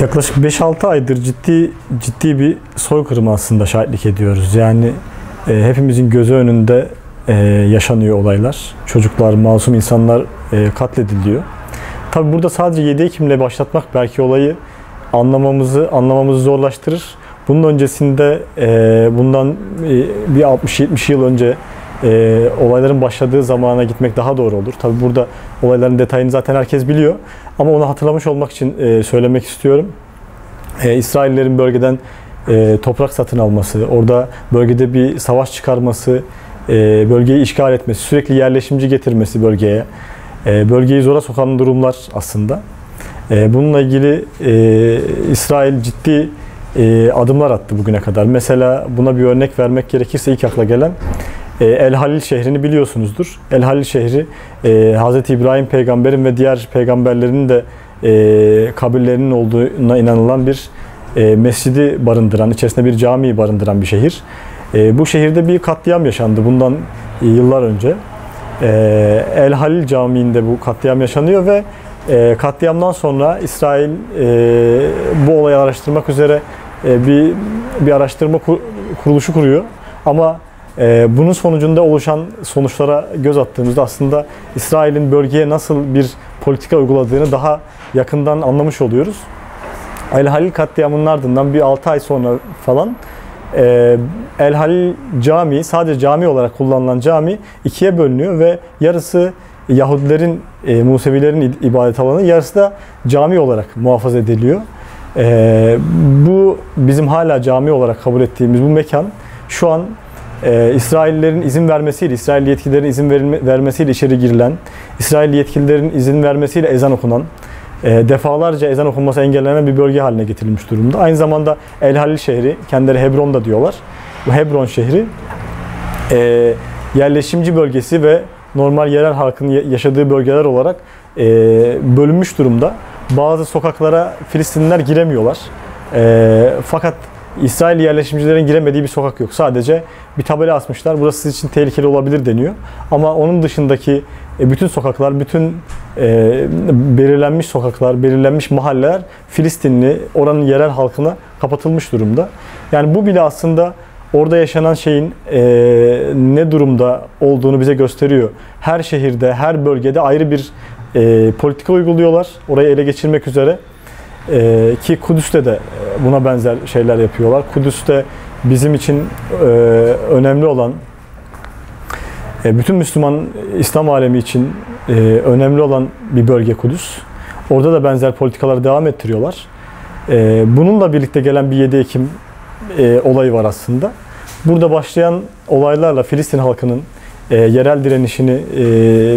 Yaklaşık 5-6 aydır ciddi bir soykırıma aslında şahitlik ediyoruz. Yani hepimizin gözü önünde yaşanıyor olaylar. Çocuklar, masum insanlar katlediliyor. Tabi burada sadece 7 Ekim'le başlatmak belki olayı anlamamızı zorlaştırır. Bunun öncesinde bundan bir 60-70 yıl önce olayların başladığı zamana gitmek daha doğru olur. Tabi burada olayların detayını zaten herkes biliyor. Ama onu hatırlamış olmak için söylemek istiyorum. İsraillerin bölgeden toprak satın alması, orada bölgede bir savaş çıkarması, bölgeyi işgal etmesi, sürekli yerleşimci getirmesi bölgeye, bölgeyi zora sokan durumlar aslında. Bununla ilgili İsrail ciddi adımlar attı bugüne kadar. Mesela buna bir örnek vermek gerekirse ilk akla gelen El Halil şehrini biliyorsunuzdur. El Halil şehri Hz. İbrahim peygamberin ve diğer peygamberlerin de kabirlerinin olduğuna inanılan bir mescidi barındıran, içerisinde bir camiyi barındıran bir şehir. Bu şehirde bir katliam yaşandı bundan yıllar önce. El Halil Camii'nde bu katliam yaşanıyor ve katliamdan sonra İsrail bu olayı araştırmak üzere bir araştırma kuruluşu kuruyor. Ama bunun sonucunda oluşan sonuçlara göz attığımızda aslında İsrail'in bölgeye nasıl bir politika uyguladığını daha yakından anlamış oluyoruz. El Halil katliamının ardından bir 6 ay sonra falan El Halil Camii, sadece cami olarak kullanılan cami ikiye bölünüyor ve yarısı Yahudilerin, Musevilerin ibadet alanı, yarısı da cami olarak muhafaza ediliyor. Bu bizim hala cami olarak kabul ettiğimiz bu mekan şu an İsraillerin izin vermesiyle, İsrail yetkililerin izin vermesiyle içeri girilen, İsrail yetkililerin izin vermesiyle ezan okunan, defalarca ezan okunması engellenen bir bölge haline getirilmiş durumda. Aynı zamanda El Halil şehri, kendileri Hebron da diyorlar. Bu Hebron şehri yerleşimci bölgesi ve normal yerel halkın yaşadığı bölgeler olarak bölünmüş durumda. Bazı sokaklara Filistinliler giremiyorlar. Fakat İsrail yerleşimcilerin giremediği bir sokak yok. Sadece bir tabela asmışlar. Burası sizin için tehlikeli olabilir deniyor. Ama onun dışındaki bütün sokaklar, bütün belirlenmiş sokaklar, belirlenmiş mahalleler Filistinli, oranın yerel halkına kapatılmış durumda. Yani bu bile aslında orada yaşanan şeyin ne durumda olduğunu bize gösteriyor. Her şehirde, her bölgede ayrı bir politika uyguluyorlar. Orayı ele geçirmek üzere. Ki Kudüs'te de buna benzer şeyler yapıyorlar. Kudüs'te bizim için önemli olan, bütün Müslüman İslam alemi için önemli olan bir bölge Kudüs. Orada da benzer politikaları devam ettiriyorlar. Bununla birlikte gelen bir 7 Ekim olayı var aslında. Burada başlayan olaylarla Filistin halkının yerel direnişini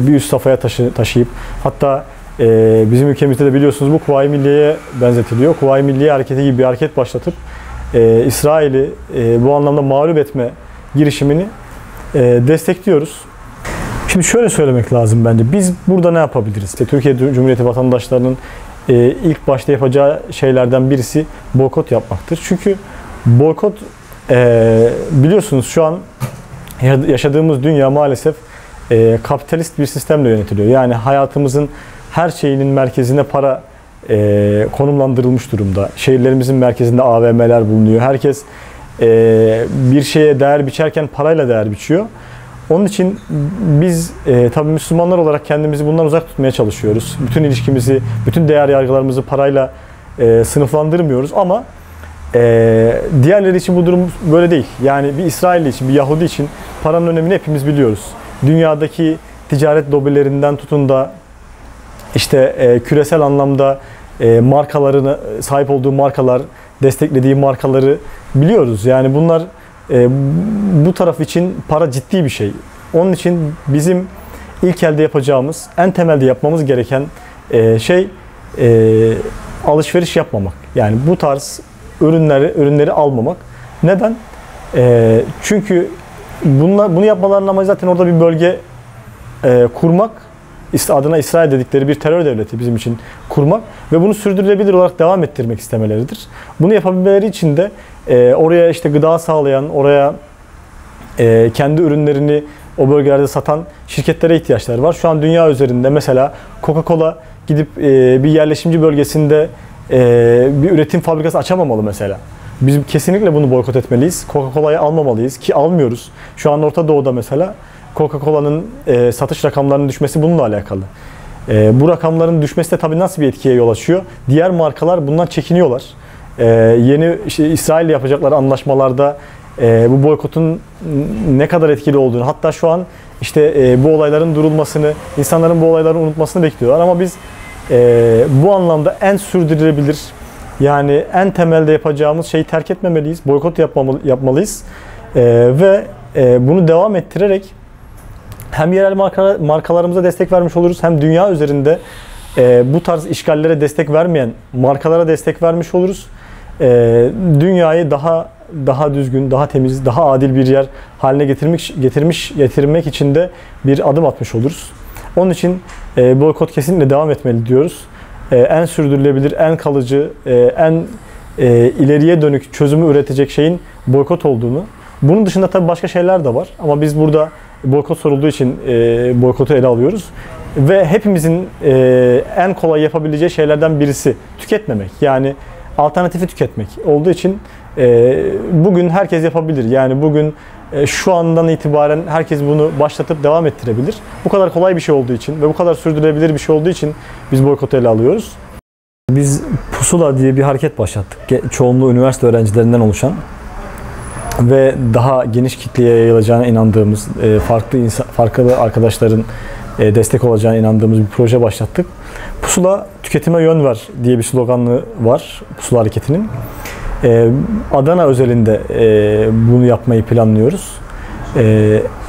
bir üst safhaya taşıyıp, hatta bizim ülkemizde de biliyorsunuz bu Kuvayi Milliye'ye benzetiliyor. Kuvayi Milliye hareketi gibi bir hareket başlatıp İsrail'i bu anlamda mağlup etme girişimini destekliyoruz. Şimdi şöyle söylemek lazım bence. Biz burada ne yapabiliriz? Türkiye Cumhuriyeti vatandaşlarının ilk başta yapacağı şeylerden birisi boykot yapmaktır. Çünkü boykot biliyorsunuz şu an yaşadığımız dünya maalesef kapitalist bir sistemle yönetiliyor. Yani hayatımızın her şeyinin merkezine para konumlandırılmış durumda. Şehirlerimizin merkezinde AVM'ler bulunuyor. Herkes bir şeye değer biçerken parayla değer biçiyor. Onun için biz tabii Müslümanlar olarak kendimizi bundan uzak tutmaya çalışıyoruz. Bütün ilişkimizi, bütün değer yargılarımızı parayla sınıflandırmıyoruz ama diğerleri için bu durum böyle değil. Yani bir İsrailli için, bir Yahudi için paranın önemini hepimiz biliyoruz. Dünyadaki ticaret lobilerinden tutun da işte küresel anlamda markalarına sahip olduğu markalar, desteklediği markaları biliyoruz. Yani bunlar bu taraf için para ciddi bir şey. Onun için bizim ilk elde yapacağımız, en temelde yapmamız gereken şey alışveriş yapmamak. Yani bu tarz ürünleri almamak. Neden? Çünkü bunu yapmalarının amacı zaten orada bir bölge kurmak, adına İsrail dedikleri bir terör devleti bizim için kurmak ve bunu sürdürülebilir olarak devam ettirmek istemeleridir. Bunu yapabilmeleri için de oraya işte gıda sağlayan, oraya kendi ürünlerini o bölgelerde satan şirketlere ihtiyaçları var. Şu an dünya üzerinde mesela Coca-Cola gidip bir yerleşimci bölgesinde bir üretim fabrikası açamamalı mesela. Biz kesinlikle bunu boykot etmeliyiz. Coca-Cola'yı almamalıyız ki almıyoruz. Şu an Orta Doğu'da mesela Coca-Cola'nın satış rakamlarının düşmesi bununla alakalı. Bu rakamların düşmesi de tabii nasıl bir etkiye yol açıyor? Diğer markalar bundan çekiniyorlar. Yeni işte İsrail'le yapacakları anlaşmalarda bu boykotun ne kadar etkili olduğunu, hatta şu an işte bu olayların durulmasını, insanların bu olayları unutmasını bekliyorlar. Ama biz bu anlamda en sürdürülebilir, yani en temelde yapacağımız şeyi terk etmemeliyiz. Boykot yapmalıyız. Ve bunu devam ettirerek hem yerel markalarımıza destek vermiş oluruz, hem dünya üzerinde bu tarz işgallere destek vermeyen markalara destek vermiş oluruz. Dünyayı daha düzgün, daha temiz, daha adil bir yer haline getirmek için de bir adım atmış oluruz. Onun için boykot kesinlikle devam etmeli diyoruz. En sürdürülebilir, en kalıcı, en ileriye dönük çözümü üretecek şeyin boykot olduğunu. Bunun dışında tabii başka şeyler de var ama biz burada boykot sorulduğu için boykotu ele alıyoruz. Ve hepimizin en kolay yapabileceği şeylerden birisi tüketmemek. Yani alternatifi tüketmek olduğu için bugün herkes yapabilir. Yani bugün şu andan itibaren herkes bunu başlatıp devam ettirebilir. Bu kadar kolay bir şey olduğu için ve bu kadar sürdürülebilir bir şey olduğu için biz boykotu ele alıyoruz. Biz Pusula diye bir hareket başlattık. Çoğunluğu üniversite öğrencilerinden oluşan ve daha geniş kitleye yayılacağına inandığımız, farklı arkadaşların destek olacağına inandığımız bir proje başlattık. Pusula tüketime yön ver diye bir sloganı var Pusula hareketinin. Adana özelinde bunu yapmayı planlıyoruz.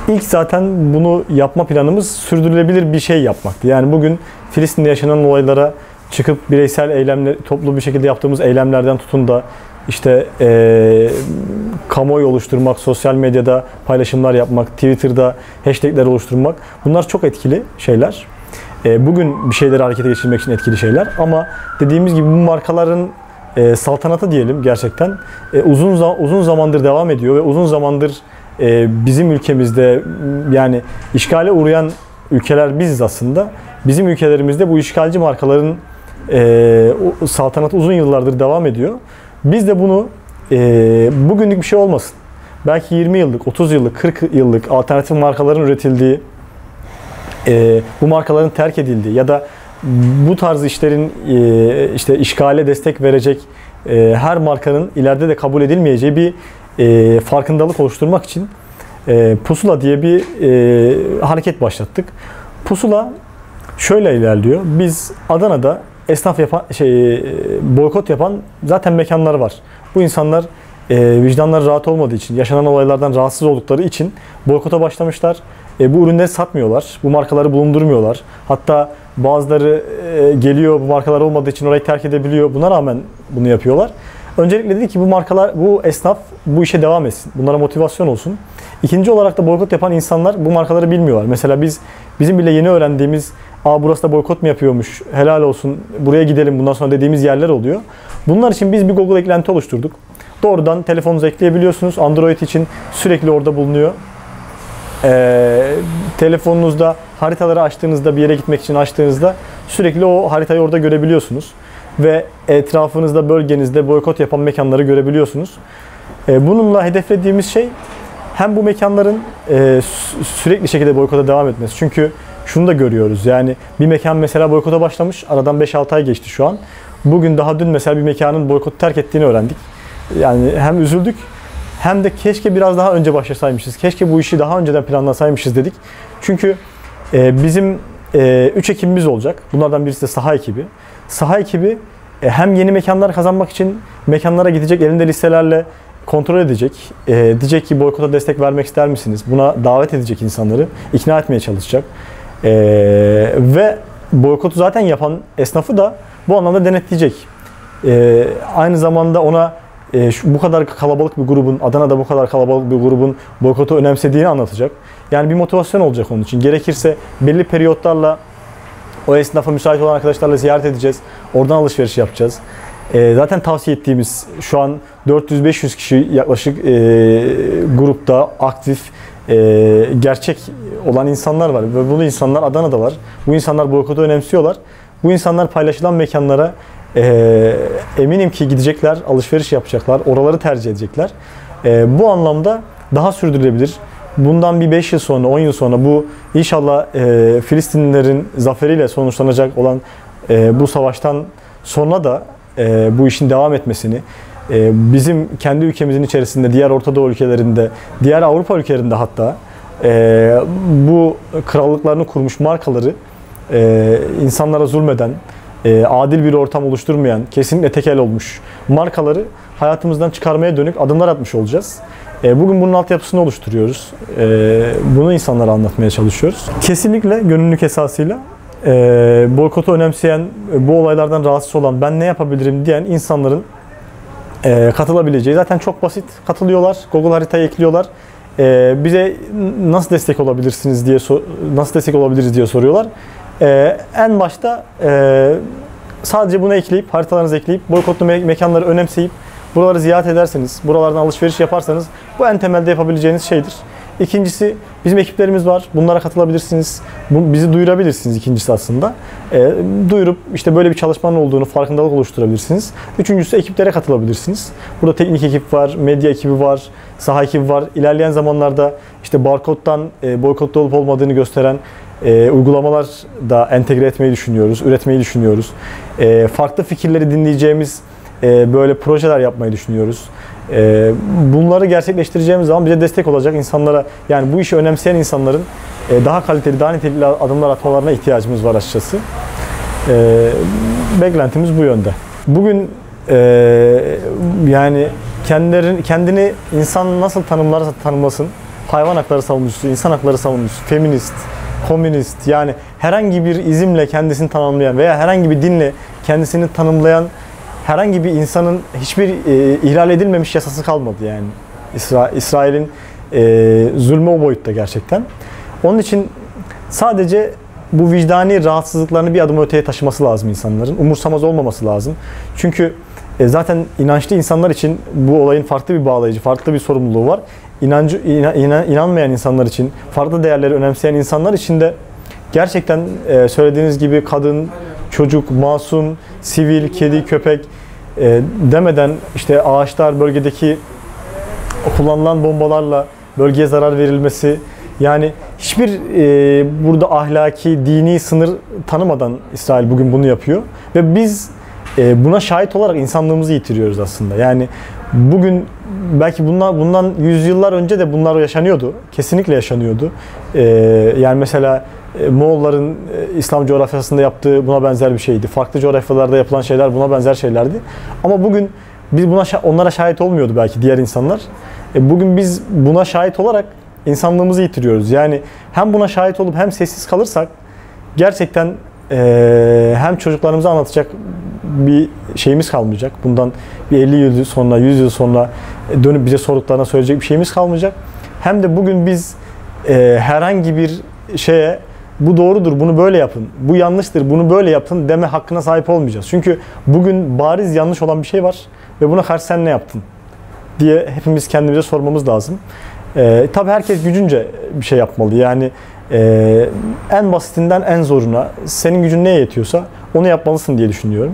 İlk zaten bunu yapma planımız sürdürülebilir bir şey yapmaktı. Yani bugün Filistin'de yaşanan olaylara çıkıp bireysel eylemler, toplu bir şekilde yaptığımız eylemlerden tutun da işte kamuoyu oluşturmak, sosyal medyada paylaşımlar yapmak, Twitter'da hashtagler oluşturmak, bunlar çok etkili şeyler. Bugün bir şeyleri harekete geçirmek için etkili şeyler ama dediğimiz gibi bu markaların saltanatı diyelim gerçekten uzun zamandır devam ediyor ve uzun zamandır bizim ülkemizde, yani işgale uğrayan ülkeler biziz aslında. Bizim ülkelerimizde bu işgalci markaların saltanatı uzun yıllardır devam ediyor. Biz de bunu bugünlük bir şey olmasın, belki 20 yıllık, 30 yıllık, 40 yıllık alternatif markaların üretildiği, bu markaların terk edildiği ya da bu tarz işlerin işte işgale destek verecek her markanın ileride de kabul edilmeyeceği bir farkındalık oluşturmak için Pusula diye bir hareket başlattık. Pusula şöyle ilerliyor. Biz Adana'da esnaf yapan, boykot yapan zaten mekanlar var. Bu insanlar vicdanları rahat olmadığı için, yaşanan olaylardan rahatsız oldukları için boykota başlamışlar. Bu ürünleri satmıyorlar, bu markaları bulundurmuyorlar. Hatta bazıları geliyor, bu markalar olmadığı için orayı terk edebiliyor. Buna rağmen bunu yapıyorlar. Öncelikle dedi ki bu markalar, bu esnaf bu işe devam etsin. Bunlara motivasyon olsun. İkinci olarak da boykot yapan insanlar bu markaları bilmiyorlar. Mesela bizim bile yeni öğrendiğimiz, burası da boykot mu yapıyormuş, helal olsun, buraya gidelim bundan sonra dediğimiz yerler oluyor. Bunlar için biz bir Google eklenti oluşturduk. Doğrudan telefonunuza ekleyebiliyorsunuz. Android için sürekli orada bulunuyor. Telefonunuzda haritaları açtığınızda, bir yere gitmek için açtığınızda sürekli o haritayı orada görebiliyorsunuz. Ve etrafınızda, bölgenizde boykot yapan mekanları görebiliyorsunuz. Bununla hedeflediğimiz şey hem bu mekanların sürekli şekilde boykota devam etmesi. Çünkü şunu da görüyoruz, yani bir mekan mesela boykota başlamış, aradan 5-6 ay geçti şu an. Bugün daha dün mesela bir mekanın boykotu terk ettiğini öğrendik. Yani hem üzüldük hem de keşke biraz daha önce başlasaymışız. Keşke bu işi daha önceden planlasaymışız dedik. Çünkü bizim 3 ekibimiz olacak. Bunlardan birisi de saha ekibi. Saha ekibi hem yeni mekanlar kazanmak için mekanlara gidecek, elinde listelerle kontrol edecek. Diyecek ki boykota destek vermek ister misiniz? Buna davet edecek insanları, ikna etmeye çalışacak. Ve boykotu zaten yapan esnafı da bu anlamda denetleyecek. Aynı zamanda ona bu kadar kalabalık bir grubun, Adana'da bu kadar kalabalık bir grubun boykotu önemsediğini anlatacak. Yani bir motivasyon olacak onun için. Gerekirse belli periyotlarla o esnafa müsait olan arkadaşlarla ziyaret edeceğiz. Oradan alışveriş yapacağız. Zaten tavsiye ettiğimiz şu an 400-500 kişi yaklaşık grupta aktif, gerçek olan insanlar var. Ve bu insanlar Adana'da var. Bu insanlar boykotu önemsiyorlar. Bu insanlar paylaşılan mekanlara eminim ki gidecekler, alışveriş yapacaklar, oraları tercih edecekler. Bu anlamda daha sürdürülebilir. Bundan bir 5 yıl sonra, 10 yıl sonra bu inşallah Filistinlilerin zaferiyle sonuçlanacak olan bu savaştan sonra da bu işin devam etmesini, bizim kendi ülkemizin içerisinde, diğer Orta Doğu ülkelerinde, diğer Avrupa ülkelerinde hatta bu krallıklarını kurmuş markaları insanlara zulmeden, adil bir ortam oluşturmayan, kesinlikle tekel olmuş markaları hayatımızdan çıkarmaya dönük adımlar atmış olacağız. Bugün bunun altyapısını oluşturuyoruz. Bunu insanlara anlatmaya çalışıyoruz. Kesinlikle gönüllülük esasıyla boykotu önemseyen, bu olaylardan rahatsız olan, ben ne yapabilirim diyen insanların katılabileceği, zaten çok basit, katılıyorlar, Google haritayı ekliyorlar. Bize nasıl destek olabilirsiniz diye nasıl destek olabiliriz diye soruyorlar. En başta sadece bunu ekleyip, haritalarınızı ekleyip, boykotlu mekanları önemseyip buraları ziyaret ederseniz, buralardan alışveriş yaparsanız bu en temelde yapabileceğiniz şeydir. İkincisi, bizim ekiplerimiz var. Bunlara katılabilirsiniz. Bizi duyurabilirsiniz ikincisi aslında. Duyurup işte böyle bir çalışmanın olduğunu farkındalık oluşturabilirsiniz. Üçüncüsü, ekiplere katılabilirsiniz. Burada teknik ekip var, medya ekibi var, saha ekibi var. İlerleyen zamanlarda işte barkodtan boykotlu olup olmadığını gösteren uygulamalar da entegre etmeyi düşünüyoruz, üretmeyi düşünüyoruz. Farklı fikirleri dinleyeceğimiz böyle projeler yapmayı düşünüyoruz. Bunları gerçekleştireceğimiz zaman bize destek olacak insanlara, yani bu işi önemseyen insanların daha kaliteli, daha nitelikli adımlar atmalarına ihtiyacımız var açıkçası. Beklentimiz bu yönde. Bugün yani kendini insan nasıl tanımlarsa tanımlasın, hayvan hakları savunucusu, insan hakları savunucusu, feminist, komünist, yani herhangi bir izimle kendisini tanımlayan veya herhangi bir dinle kendisini tanımlayan herhangi bir insanın hiçbir ihlal edilmemiş yasası kalmadı yani. İsrail'in zulmü o boyutta gerçekten. Onun için sadece bu vicdani rahatsızlıklarını bir adım öteye taşıması lazım insanların. Umursamaz olmaması lazım. Çünkü zaten inançlı insanlar için bu olayın farklı bir bağlayıcı, farklı bir sorumluluğu var. İnanmayan insanlar için, farklı değerleri önemseyen insanlar için de gerçekten söylediğiniz gibi kadın, çocuk, masum, sivil, kedi, köpek demeden işte ağaçlar, bölgedeki kullanılan bombalarla bölgeye zarar verilmesi, yani hiçbir burada ahlaki, dini sınır tanımadan İsrail bugün bunu yapıyor ve biz buna şahit olarak insanlığımızı yitiriyoruz aslında. Yani bugün belki bundan yüzyıllar önce de bunlar yaşanıyordu. Kesinlikle yaşanıyordu. Yani mesela Moğolların İslam coğrafyasında yaptığı buna benzer bir şeydi. Farklı coğrafyalarda yapılan şeyler buna benzer şeylerdi. Ama bugün biz onlara şahit olmuyordu belki diğer insanlar. Bugün biz buna şahit olarak insanlığımızı yitiriyoruz. Yani hem buna şahit olup hem sessiz kalırsak gerçekten hem çocuklarımıza anlatacak bir şeyimiz kalmayacak. Bundan bir 50 yıl sonra, 100 yıl sonra dönüp bize sorduklarına söyleyecek bir şeyimiz kalmayacak. Hem de bugün biz herhangi bir şeye bu doğrudur, bunu böyle yapın, bu yanlıştır, bunu böyle yapın deme hakkına sahip olmayacağız. Çünkü bugün bariz yanlış olan bir şey var ve buna karşı sen ne yaptın diye hepimiz kendimize sormamız lazım. Tabii herkes gücünce bir şey yapmalı. Yani en basitinden en zoruna, senin gücün neye yetiyorsa onu yapmalısın diye düşünüyorum.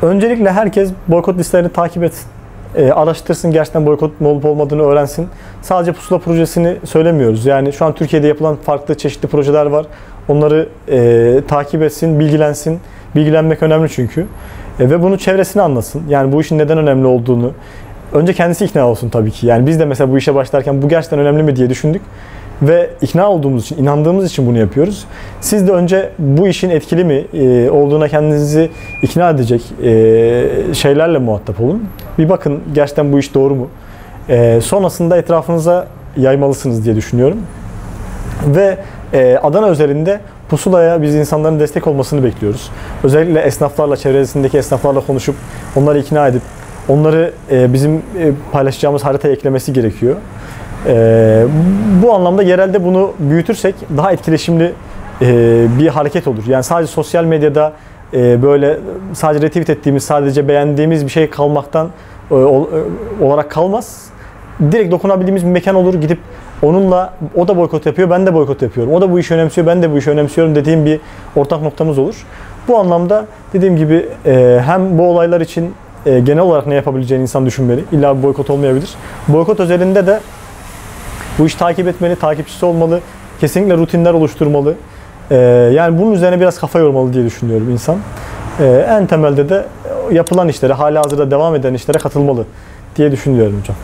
Öncelikle herkes boykot listelerini takip etsin. Araştırsın, gerçekten boykot olup olmadığını öğrensin. Sadece Pusula projesini söylemiyoruz. Yani şu an Türkiye'de yapılan farklı çeşitli projeler var. Onları takip etsin, bilgilensin. Bilgilenmek önemli çünkü. Ve bunu çevresine anlatsın. Yani bu işin neden önemli olduğunu. Önce kendisi ikna olsun tabii ki. Yani biz de mesela bu işe başlarken bu gerçekten önemli mi diye düşündük. Ve ikna olduğumuz için, inandığımız için bunu yapıyoruz. Siz de önce bu işin etkili mi olduğuna kendinizi ikna edecek şeylerle muhatap olun. Bir bakın gerçekten bu iş doğru mu? Sonrasında etrafınıza yaymalısınız diye düşünüyorum. Ve Adana özelinde Pusula'ya biz insanların destek olmasını bekliyoruz. Özellikle esnaflarla, çevresindeki esnaflarla konuşup onları ikna edip onları bizim paylaşacağımız haritaya eklemesi gerekiyor. Bu anlamda yerelde bunu büyütürsek daha etkileşimli bir hareket olur. Yani sadece sosyal medyada böyle sadece retweet ettiğimiz, sadece beğendiğimiz bir şey kalmaktan olarak kalmaz. Direkt dokunabildiğimiz bir mekan olur. Gidip onunla, o da boykot yapıyor, ben de boykot yapıyorum. O da bu işi önemsiyor, ben de bu işi önemsiyorum dediğim bir ortak noktamız olur. Bu anlamda dediğim gibi hem bu olaylar için genel olarak ne yapabileceğini insan düşünmeli. İlla bir boykot olmayabilir. Boykot özelinde de bu işi takip etmeli, takipçisi olmalı, kesinlikle rutinler oluşturmalı. Yani bunun üzerine biraz kafa yormalı diye düşünüyorum insan. En temelde de yapılan işlere, halihazırda devam eden işlere katılmalı diye düşünüyorum hocam.